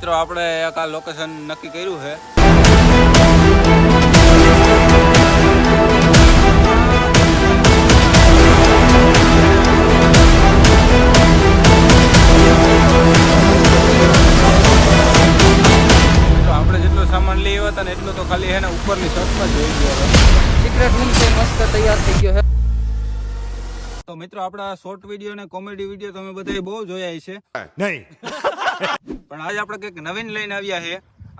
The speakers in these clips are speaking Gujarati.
મિત્રો આપણે એક આ લોકેશન નક્કી કર્યું છે. આપણે જેટલો સામાન લઈ આવ્યા હતા ને એટલો તો ખાલી હે ને ઉપરની છતમાં જોઈ ગયો. સિક્રેટ રૂમ છે, મસ્ત તૈયાર થઈ ગયો છે. તો મિત્રો આપણા શોર્ટ વિડીયો અને કોમેડી વિડીયો તમે બધાએ બહુ જોયા છે નહીં. પણ આજે આપણે કંઈક નવીન લઈને આવ્યા છે.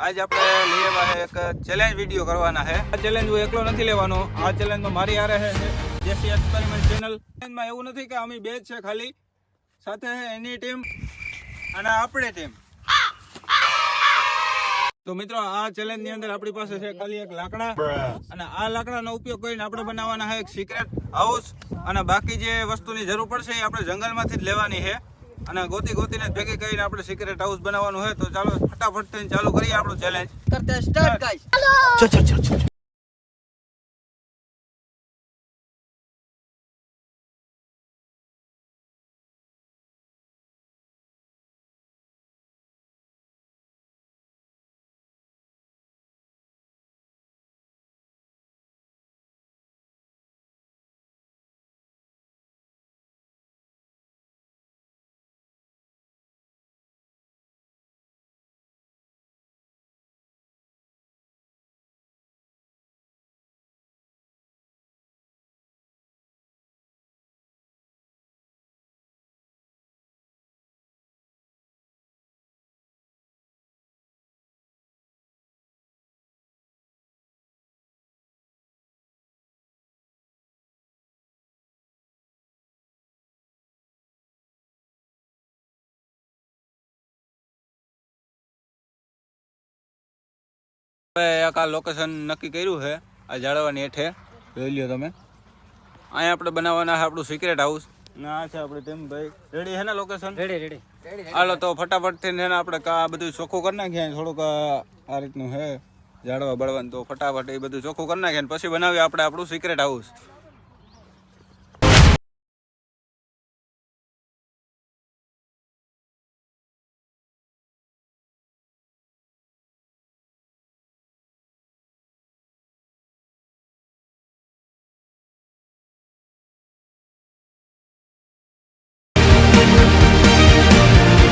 આજ આપણે લઈ આવ્યા છે એક ચેલેન્જ વિડીયો કરવાના છે. આ ચેલેન્જ હું એકલો નથી લેવાનો. આ ચેલેન્જમાં મારી હારે છે જેસી એક્સપેરિમેન્ટ ચેનલ. ચેલેન્જમાં એવું નથી કે અમે બે જ છે ખાલી, સાથે છે એની ટીમ અને આપણી ટીમ. તો મિત્રો આ ચેલેન્જ ની અંદર આપણી પાસે છે ખાલી એક લાકડા, અને આ લાકડાનો ઉપયોગ કરીને આપણે બનાવવાના છે એક સિક્રેટ હાઉસ. અને બાકી જે વસ્તુની જરૂર પડશે એ આપણે જંગલમાંથી જ લેવાની છે, અને ગોતીને ભેગી કરીને આપણે સિક્રેટ હાઉસ બનાવવાનું છે. તો ચાલો ફટાફટ થઈને ચાલુ કરીએ આપણું ચેલેન્જ. કરતે સ્ટાર્ટ ગાઈસ. ચલ. એક આ લોકેશન નક્કી કર્યું છે આ ઝાડવાની હેઠે, જોઈ લ્યો તમે. અહીંયા આપણે બનાવવાના છે આપણું સિક્રેટ હાઉસ. અને આ છે આપણે ટીમ. ભાઈ રેડી છે ને લોકેશન? રેડી. હાલો તો ફટાફટ થઈને આપણે આ બધું ચોખ્ખું કરી નાખીએ. થોડુંક આ રીતનું છે ઝાડવા બળવાનું, તો ફટાફટ એ બધું ચોખ્ખું કરી નાખીએ પછી બનાવીએ આપણે આપણું સિક્રેટ હાઉસ.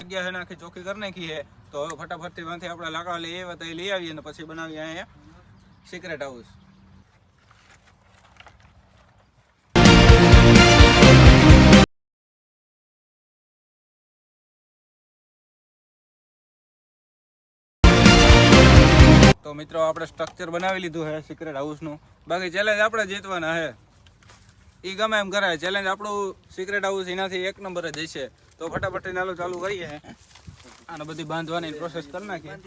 જગ્યા છે ને આખી ચોખ્ખી કરી નાખી છે. તો હવે ફટાફટ થી આપણે લાકડા લઈ આવ્યા તો એ લઈ આવીએ ને પછી બનાવીએ અહીંયા સિક્રેટ હાઉસ. તો મિત્રો આપણે સ્ટ્રક્ચર બનાવી લીધું છે સિક્રેટ હાઉસનું. બાકી ચેલેન્જ આપણે જીતવાના છે. એ ગમે એમ કરાય, ચેલેન્જ આપણું સિક્રેટ હાઉસ એનાથી એક નંબર જ હશે. તો ફટાફટ નાલો ચાલુ કરીએ અને બધી બાંધવાની પ્રોસેસ કરી નાખીએ.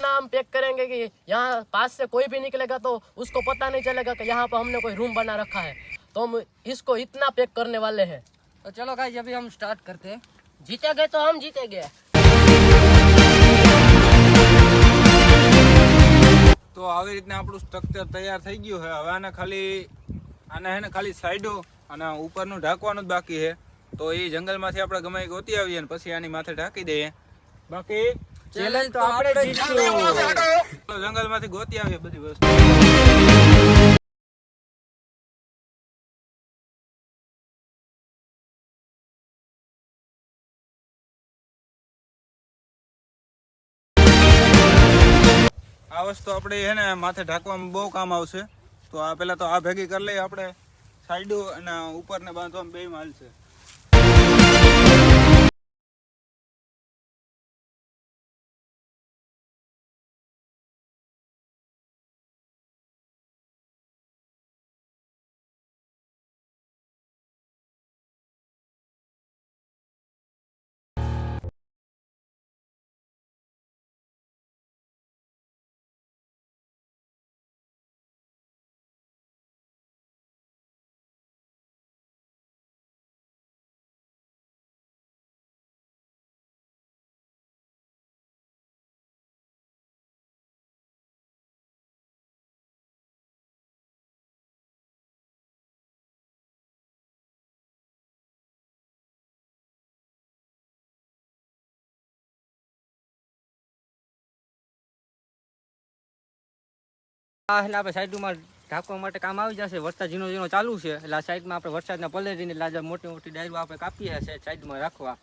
हम पैक करेंगे कि यहाँ पास से कोई भी निकलेगा तो उसको पता नहीं चलेगा कि यहाँ पर हमने कोई रूम बना रखा है. तो हम इसको इतना पैक करने वाले हैं. तो चलो गाइस अभी हम स्टार्ट करते हैं. जीतेंगे तो हम जीतेंगे. તો આવી રીતના આપણું સ્ટ્રક્ચર તૈયાર થઈ ગયું છે. હવે આને ખાલી સાઈડો અને ઉપરનું ઢાંકવાનું જ બાકી છે. તો એ જંગલમાંથી આપણે ગમે ગોતી આવીએ ને પછી આની માથે ઢાંકી દઈએ. બાકી ચેલેન્જ તો આપણે જીતશું. જંગલમાંથી ગોતી આવીએ બધી વસ્તુ. આ વસ્તુ આપણે છે ને માથે ઢાંકવામાં બહુ કામ આવશે. તો આ પેલા તો આ ભેગી કરી લઈએ આપણે. સાઈડો અને ઉપરને બાંધવામાં બે માલ છે. આ એટલે આપણે સાઈડમાં ઢાંકવા માટે કામ આવી જશે. વરસાદ ઝીણો ઝીણો ચાલુ છે એટલે આ સાઈડમાં આપણે વરસાદના પલળીને એટલે આજે મોટી મોટી ડાયરો આપણે કાપીએ છે સાઈડમાં રાખવા.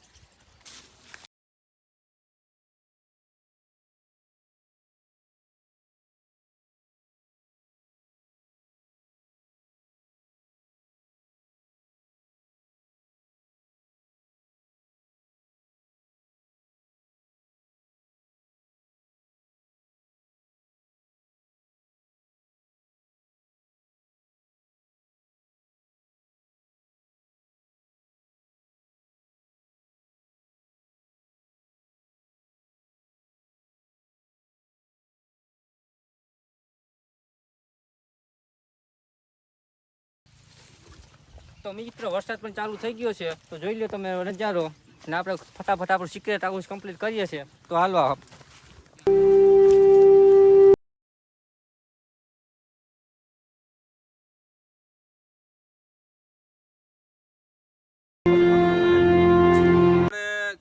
તો મિત્રો વરસાદ પણ ચાલુ થઈ ગયો છે તો જોઈ લો તમે નજારો ને આપણે ફટાફટ આપણું સિક્રેટ હાઉસ કમ્પ્લીટ કરીએ છીએ. તો હાલો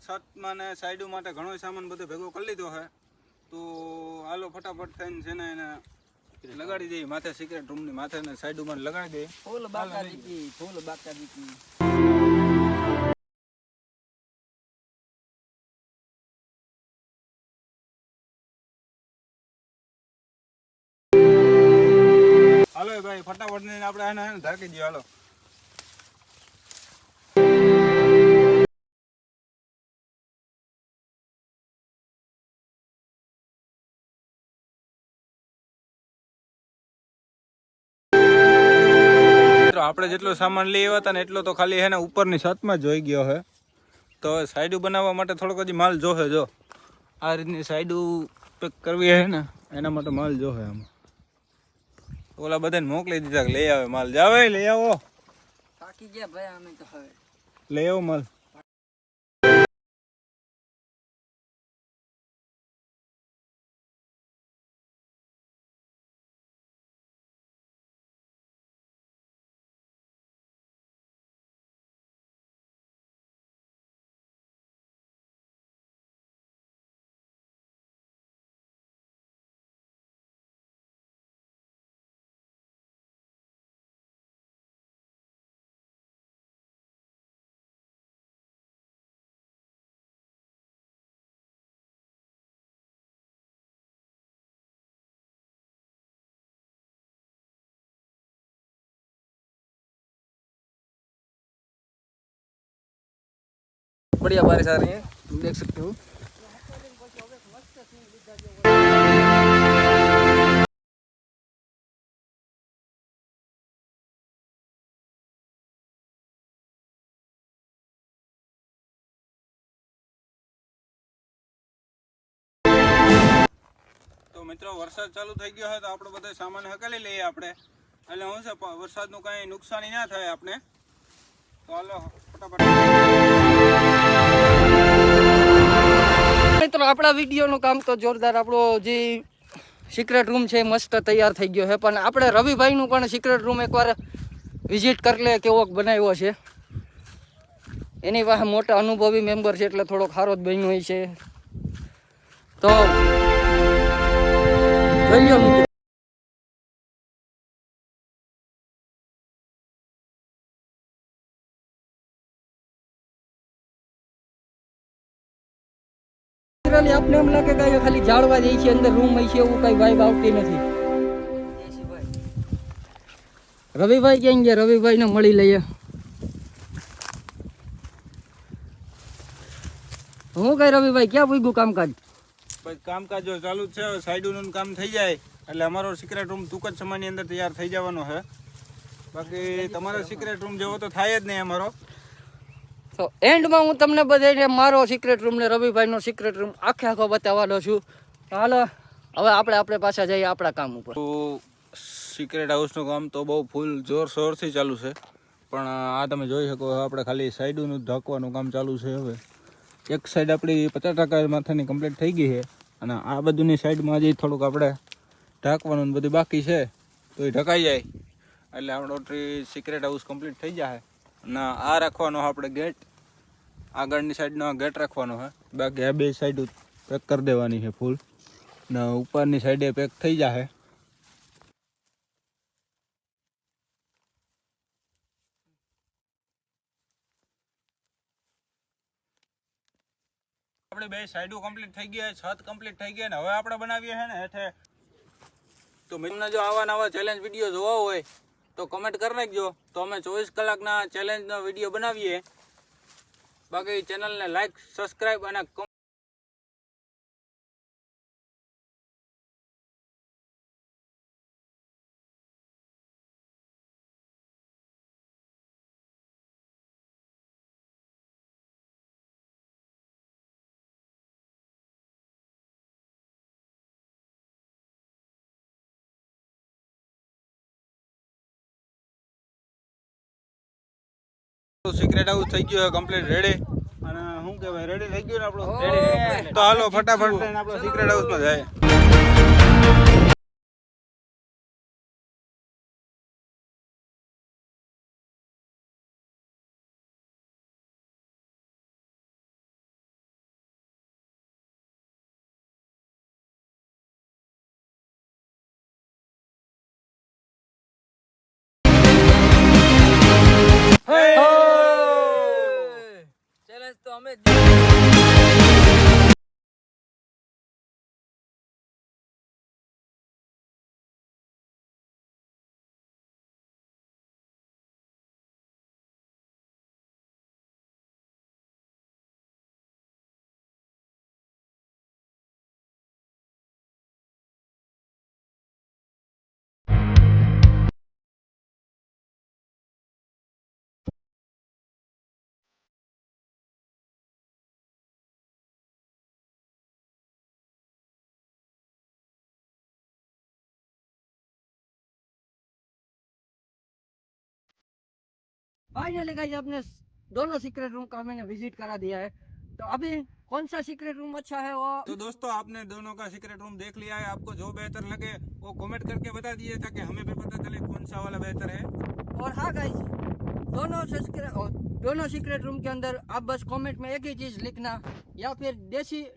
છતમાં ને સાઈડો માટે ઘણો સામાન બધો ભેગો કરી લીધો છે. તો હાલો ફટાફટ થઈને છે ને એને લગાડી દઈએ માથે, સિક્રેટ રૂમ ની માથે ને સાઈડમાં લગાડી દઈએ. ફૂલ બાકા દીકી, ફૂલ બાકા દીકી. હાલો ભાઈ ફટાફટ ને આપણે એને ઢાંકી દઈએ. હાલો આપણે જેટલો સામાન લઈ આવ્યા હતા ને એટલો તો ખાલી હે ને ઉપરની છતમાં જોઈ ગયો હે. તો સાઈડો બનાવવા માટે થોડોક હજી માલ જોશે. જો આ રીતની સાઈડો પેક કરવી હે ને એના માટે માલ જોશે. આમાં ઓલા બધાને મોકલી દીધા લઈ આવે માલ. જાવે લઈ આવો. થાકી ગયા ભાઈ અમે તો હવે. લઈ આવો માલ. बढ़िया बारिश आ रही है, तुम देख सकते हो. તો મિત્રો વરસાદ ચાલુ થઈ ગયો હોય તો આપણો બધો સામાન હકાલી લઈએ આપણે. એટલે હું છે વરસાદનું કાંઈ નુકસાની ના થાય આપણે. તો હાલો ફટાફટ. મિત્રો આપણા વિડીયોનું કામ તો જોરદાર. આપણો જે સિક્રેટ રૂમ છે મસ્ત તૈયાર થઈ ગયો છે. પણ આપણે રવિભાઈનું પણ સિક્રેટ રૂમ એકવાર વિઝિટ કરી લે કેવો બનાવ્યો છે. એની પાસે મોટા અનુભવી મેમ્બર છે એટલે થોડોક સારો જ બન્યો હોય છે. તો જોઈ લો મિત્રો. આપને એમ લાગે કે ખાલી જાળવા જાય છે અંદર રૂમ હોય છે એવું કઈ વાઇબ આવતી નથી. રવિભાઈ ક્યાં ગયા? રવિભાઈ ને મળી લઈએ. હું કઈ રવિભાઈ ક્યાં પૂગ્યું કામકાજ? બસ કામકાજ જો ચાલુ જ છે. સાઈડનું કામ થઈ જાય એટલે અમારો સિક્રેટ રૂમ ટૂંક જ સમયની અંદર તૈયાર થઈ જવાનો છે. બાકી તમારો સિક્રેટ રૂમ જેવો તો થાય જ નહીં અમારો. તો એન્ડમાં હું તમને બધાને મારો સિક્રેટ રૂમ ને રવિભાઈનો સિક્રેટ રૂમ આખો બતાવવાનો છું. હાલો હવે આપણે પાછા જઈએ આપણા કામ ઉપર. તો સિક્રેટ હાઉસનું કામ તો બહુ ફૂલ જોરશોરથી ચાલુ છે. પણ આ તમે જોઈ શકો આપણે ખાલી સાઈડનું ઢાંકવાનું કામ ચાલુ છે. હવે એક સાઈડ આપણી 50% માથાની કમ્પ્લીટ થઈ ગઈ છે અને આ બધુંની સાઈડમાં હજી થોડુંક આપણે ઢાંકવાનું બધું બાકી છે. તો એ ઢકાઈ જાય એટલે આપણો સિક્રેટ હાઉસ કમ્પ્લીટ થઈ જાય. અને આ રાખવાનો આપણે ગેટ, આગળની સાઈડનો આ ગેટ રાખવાનો છે. બાકી આ બે સાઈડ પેક કરી દેવાની છે ફૂલ ને ઉપરની સાઈડે પેક થઈ જાય. આપણી બે સાઈડો કમ્પ્લીટ થઈ ગઈ, છત કમ્પ્લીટ થઈ ગઈ, ને હવે આપણે બનાવીએ છે ને હેઠે. તો તમને જો આવા નવા ચેલેન્જ વિડીયો જોવા હોય તો કમેન્ટ કરી નાખજો, તો અમે 24 કલાકના ચેલેન્જનો વિડીયો બનાવીએ. બાકી ચેનલને લાઈક, સબસ્ક્રાઈબ અને સિક્રેટ હાઉસ થઈ ગયો કમ્પ્લીટ રેડી. અને શું કહેવાય, રેડી થઈ ગયું ને આપણું. તો હાલો ફટાફટ થઈને આપણે સિક્રેટ હાઉસમાં જાય. ચેલેન્જ તો અમે फाइनली गाइस आपने दोनों सीक्रेट रूम का मैंने विजिट करा दिया है. तो अभी कौन सा सीक्रेट रूम अच्छा है वो तो दोस्तों आपने दोनों का सीक्रेट रूम देख लिया है. आपको जो बेहतर लगे वो कमेंट करके बता दीजिए, ताकि हमें भी पता चले कौन सा वाला बेहतर है. और हाँ गाइस दोनों सीक्रेट रूम के अंदर आप बस कमेंट में एक ही चीज लिखना, या फिर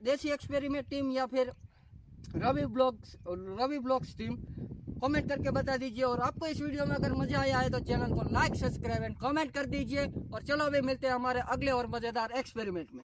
देसी एक्सपेरिमेंट टीम या फिर रवि ब्लॉग्स टीम. कमेंट करके बता दीजिए. और आपको इस वीडियो में अगर मजा आया है तो चैनल को लाइक, सब्सक्राइब एंड कमेंट कर दीजिए. और चलो अभी मिलते हैं हमारे अगले और मजेदार एक्सपेरिमेंट में.